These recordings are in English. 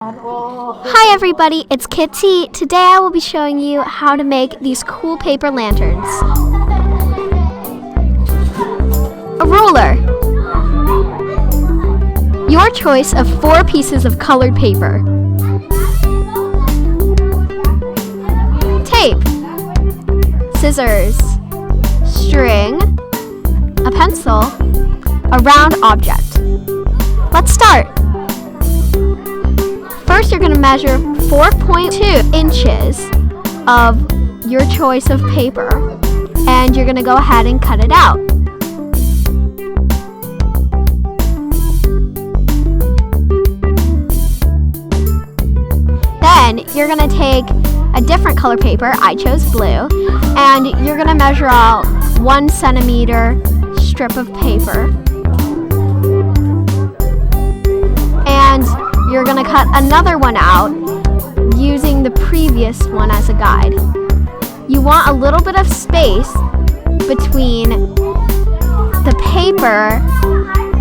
Hi everybody, it's Kitty. Today I will be showing you how to make these cool paper lanterns. A ruler. Your choice of 4 pieces of colored paper. Tape. Scissors. String. A pencil. A round object. Let's start. First, you're going to measure 4.2 inches of your choice of paper, and you're going to go ahead and cut it out. Then, you're going to take a different color paper, I chose blue, and you're going to measure out 1 centimeter strip of paper. And you're going to cut another one out using the previous one as a guide. You want a little bit of space between the paper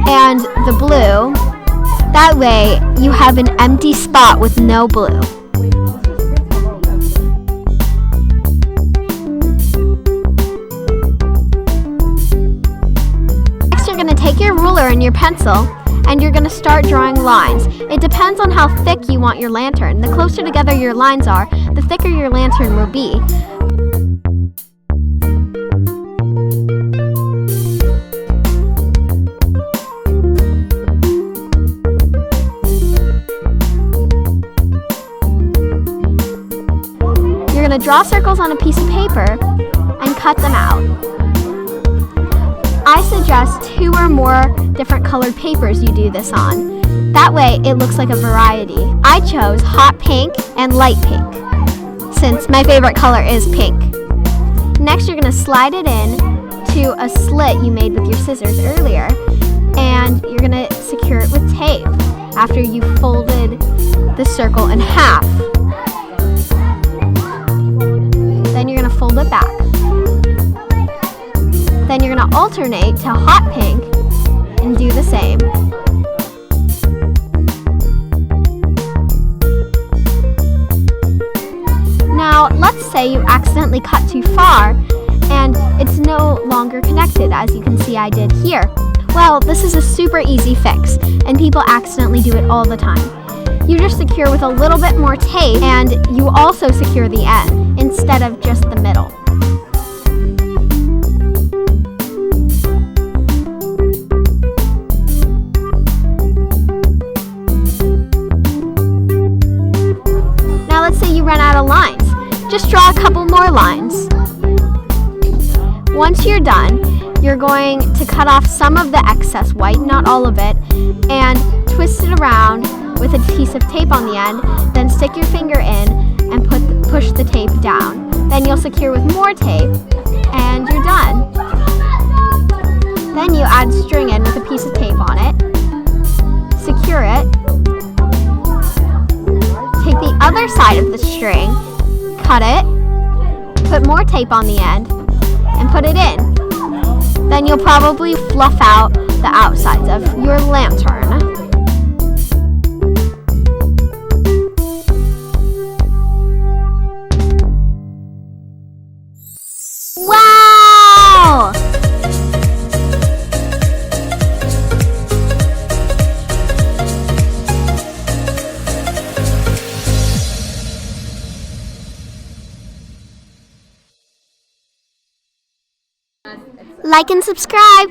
and the blue. That way you have an empty spot with no blue. Next, you're going to take your ruler and your pencil, and you're going to start drawing lines. It depends on how thick you want your lantern. The closer together your lines are, the thicker your lantern will be. You're going to draw circles on a piece of paper and cut them out. I suggest 2 or more different colored papers you do this on. That way it looks like a variety. I chose hot pink and light pink, since my favorite color is pink. Next, you're going to slide it in to a slit you made with your scissors earlier, and you're going to secure it with tape after you folded the circle in half. Then you're going to fold it back. Then you're going to alternate to hot pink and do the same. Now, let's say you accidentally cut too far and it's no longer connected, as you can see I did here. Well, this is a super easy fix, and people accidentally do it all the time. You just secure with a little bit more tape, and you also secure the end instead of just the middle. Let's say you run out of lines. Just draw a couple more lines. Once you're done, you're going to cut off some of the excess white, not all of it, and twist it around with a piece of tape on the end. Then stick your finger in and push the tape down. Then you'll secure with more tape, and you're done. Then you add string in with a piece of tape on it. Secure it. Take the other side of the string, cut it, put more tape on the end, and put it in. Then you'll probably fluff out the outsides of your lantern. Wow! Like and subscribe.